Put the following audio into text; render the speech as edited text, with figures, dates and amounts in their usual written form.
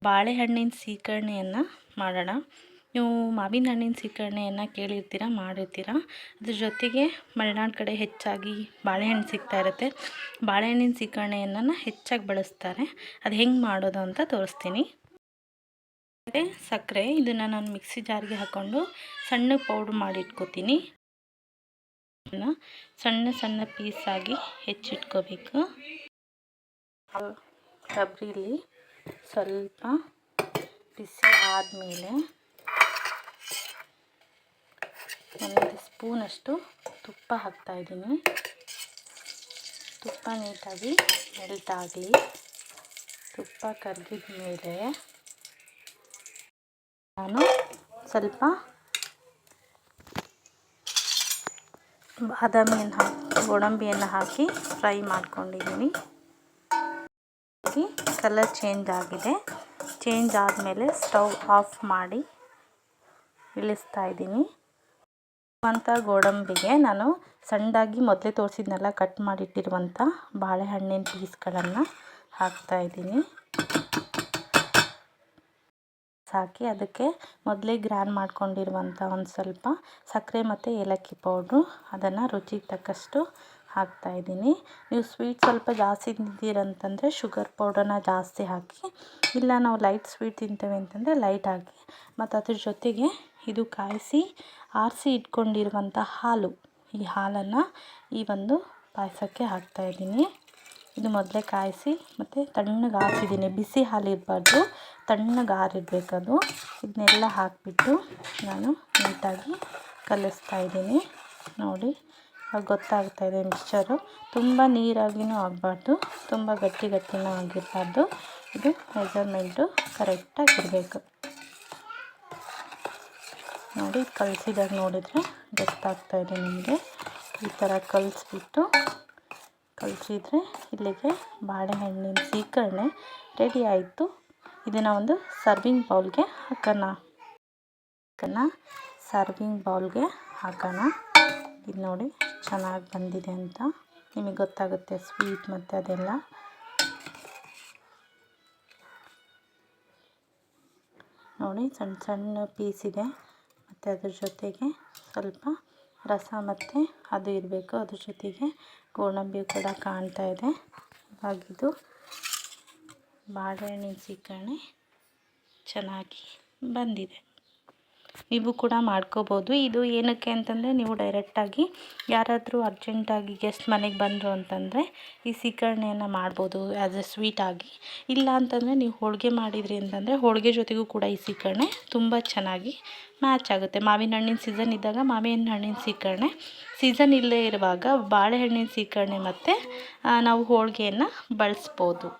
ಬಾಳೆಹಣ್ಣಿನ ಸೀಕರಣೆಯನ್ನು ಮಾಡೋಣ. ನೀವು ಮಾವಿನ ಹಣ್ಣಿನ ಸೀಕರಣೆಯನ್ನು ಕೇಳಿರ್ತೀರ, ಮಾಡಿರ್ತೀರ. ಅದ್ರ ಜೊತೆಗೆ ಮಲೆನಾಡು ಕಡೆ ಹೆಚ್ಚಾಗಿ ಬಾಳೆಹಣ್ಣು ಸಿಗ್ತಾ ಇರುತ್ತೆ. ಬಾಳೆಹಣ್ಣಿನ ಸೀಕರಣೆಯನ್ನು ಹೆಚ್ಚಾಗಿ ಬಳಸ್ತಾರೆ. ಅದು ಹೆಂಗೆ ಮಾಡೋದು ಅಂತ ತೋರಿಸ್ತೀನಿ. ಸಕ್ಕರೆ, ಇದನ್ನು ನಾನು ಮಿಕ್ಸಿ ಜಾರ್ಗೆ ಹಾಕ್ಕೊಂಡು ಸಣ್ಣ ಪೌಡ್ರ್ ಮಾಡಿ ಇಟ್ಕೋತೀನಿ. ಸಣ್ಣ ಸಣ್ಣ ಪೀಸಾಗಿ ಹೆಚ್ಚಿಟ್ಕೋಬೇಕು. ಕೊಬ್ಬರಿಲಿ ಸ್ವಲ್ಪ ಬಿಸಿ ಆದಮೇಲೆ 1 ಸ್ಪೂನಷ್ಟು ತುಪ್ಪ ಹಾಕ್ತಾಯಿದ್ದೀನಿ. ತುಪ್ಪ ನೀಟಾಗಿ ಮೆಲ್ಟ್ ಆಗಲಿ. ತುಪ್ಪ ಕರಗಿದ ಮೇಲೆ ನಾನು ಸ್ವಲ್ಪ ಬಾದಾಮಿಯನ್ನು ಗೋಡಂಬಿಯನ್ನು ಹಾಕಿ ಫ್ರೈ ಮಾಡ್ಕೊಂಡಿದ್ದೀನಿ. ಕಲರ್ ಚೇಂಜ್ ಆಗಿದೆ. ಚೇಂಜ್ ಆದಮೇಲೆ ಸ್ಟವ್ ಆಫ್ ಮಾಡಿ ಇಳಿಸ್ತಾ ಇದ್ದೀನಿ. ಗೋಡಂಬಿಗೆ ನಾನು ಸಣ್ಣದಾಗಿ ಮೊದಲೇ ತೋರಿಸಿದ್ನೆಲ್ಲ ಕಟ್ ಮಾಡಿಟ್ಟಿರುವಂಥ ಬಾಳೆಹಣ್ಣಿನ ಪೀಸ್ಗಳನ್ನು ಹಾಕ್ತಾಯಿದ್ದೀನಿ. ಹಾಕಿ ಅದಕ್ಕೆ ಮೊದಲೇ ಗ್ರ್ಯಾಂಡ್ ಮಾಡ್ಕೊಂಡಿರುವಂಥ ಒಂದು ಸ್ವಲ್ಪ ಸಕ್ಕರೆ ಮತ್ತು ಏಲಕ್ಕಿ ಪೌಡ್ರು, ಅದನ್ನು ರುಚಿಗೆ ತಕ್ಕಷ್ಟು ಹಾಕ್ತಾಯಿದ್ದೀನಿ. ನೀವು ಸ್ವೀಟ್ ಸ್ವಲ್ಪ ಜಾಸ್ತಿ ತಿಂತೀರಂತಂದರೆ ಶುಗರ್ ಪೌಡರ್ನ ಜಾಸ್ತಿ ಹಾಕಿ, ಇಲ್ಲ ನಾವು ಲೈಟ್ ಸ್ವೀಟ್ ತಿಂತೇವೆ ಅಂತಂದರೆ ಲೈಟ್ ಹಾಕಿ. ಮತ್ತು ಅದ್ರ ಜೊತೆಗೆ ಇದು ಕಾಯಿಸಿ ಆರಿಸಿ ಇಟ್ಕೊಂಡಿರುವಂಥ ಹಾಲು, ಈ ಹಾಲನ್ನು ಈ ಒಂದು ಪಾಯಸಕ್ಕೆ ಹಾಕ್ತಾಯಿದ್ದೀನಿ. ಇದು ಮೊದಲೇ ಕಾಯಿಸಿ ಮತ್ತು ತಣ್ಣಗೆ ಆರಿಸಿದ್ದೀನಿ. ಬಿಸಿ ಹಾಲು ಇರಬಾರ್ದು, ತಣ್ಣಗೆ ಆರಿರಬೇಕದು. ಇದನ್ನೆಲ್ಲ ಹಾಕಿಬಿಟ್ಟು ನಾನು ನೀಟಾಗಿ ಕಲಿಸ್ತಾಯಿದ್ದೀನಿ. ನೋಡಿ, ಗೊತ್ತಾಗ್ತಾಯಿದೆ ಮಿಕ್ಸ್ಚರು. ತುಂಬ ನೀರಾಗಿಯೂ ಆಗಬಾರ್ದು, ತುಂಬ ಗಟ್ಟಿನೂ ಆಗಿರಬಾರ್ದು. ಇದು ಮೆಜರ್ಮೆಂಟು ಕರೆಕ್ಟಾಗಿರಬೇಕು. ನೋಡಿ, ಕಲಿಸಿದಾಗ ನೋಡಿದರೆ ಗೊತ್ತಾಗ್ತಾಯಿದೆ ನಿಮಗೆ. ಈ ಥರ ಕಲಿಸಿದ್ರೆ ಇಲ್ಲಿಗೆ ಬಾಳೆಹಣ್ಣಿನ ಸೀಕರಣೆ ರೆಡಿ ಆಯಿತು. ಇದನ್ನು ಒಂದು ಸರ್ವಿಂಗ್ ಬೌಲ್ಗೆ ಹಾಕೋಣ. ಇದು ನೋಡಿ ಚೆನ್ನಾಗಿ ಬಂದಿದೆ ಅಂತ ನಿಮಗೆ ಗೊತ್ತಾಗುತ್ತೆ, ಸ್ವೀಟ್ ಮತ್ತು ಅದೆಲ್ಲ. ನೋಡಿ, ಸಣ್ಣ ಸಣ್ಣ ಪೀಸ್ ಇದೆ. ಮತ್ತು ಅದ್ರ ಜೊತೆಗೆ ಸ್ವಲ್ಪ ರಸ ಮತ್ತು ಅದು ಇರಬೇಕು. ಅದ್ರ ಜೊತೆಗೆ ಗೋಡಂಬಿ ಕೂಡ ಕಾಣ್ತಾ ಇದೆ. ಇವಾಗಿದು ಬಾಳೆಹಣ್ಣಿನ ಸೀಕರಣೆ ಚೆನ್ನಾಗಿ ಬಂದಿದೆ. ನೀವು ಕೂಡ ಮಾಡ್ಕೋಬೋದು. ಇದು ಏನಕ್ಕೆ ಅಂತಂದರೆ, ನೀವು ಡೈರೆಕ್ಟಾಗಿ ಯಾರಾದರೂ ಅರ್ಜೆಂಟಾಗಿ ಗೆಸ್ಟ್ ಮನೆಗೆ ಬಂದರು ಅಂತಂದರೆ ಈ ಸೀಕರಣೆಯನ್ನು ಮಾಡ್ಬೋದು ಆ್ಯಸ್ ಎ ಸ್ವೀಟಾಗಿ. ಇಲ್ಲ ಅಂತಂದರೆ ನೀವು ಹೋಳಿಗೆ ಮಾಡಿದ್ರಿ ಅಂತಂದರೆ ಹೋಳಿಗೆ ಜೊತೆಗೂ ಕೂಡ ಈ ಸೀಕರಣೆ ತುಂಬ ಚೆನ್ನಾಗಿ ಮ್ಯಾಚ್ ಆಗುತ್ತೆ. ಮಾವಿನ ಹಣ್ಣಿನ ಸೀಸನ್ ಇದ್ದಾಗ ಮಾವಿನ ಹಣ್ಣಿನ ಸೀಕರಣೆ, ಸೀಸನ್ ಇಲ್ಲದೇ ಇರುವಾಗ ಬಾಳೆಹಣ್ಣಿನ ಸೀಕರಣೆ ಮತ್ತು ನಾವು ಹೋಳಿಗೆಯನ್ನು ಬಳಸ್ಬೋದು.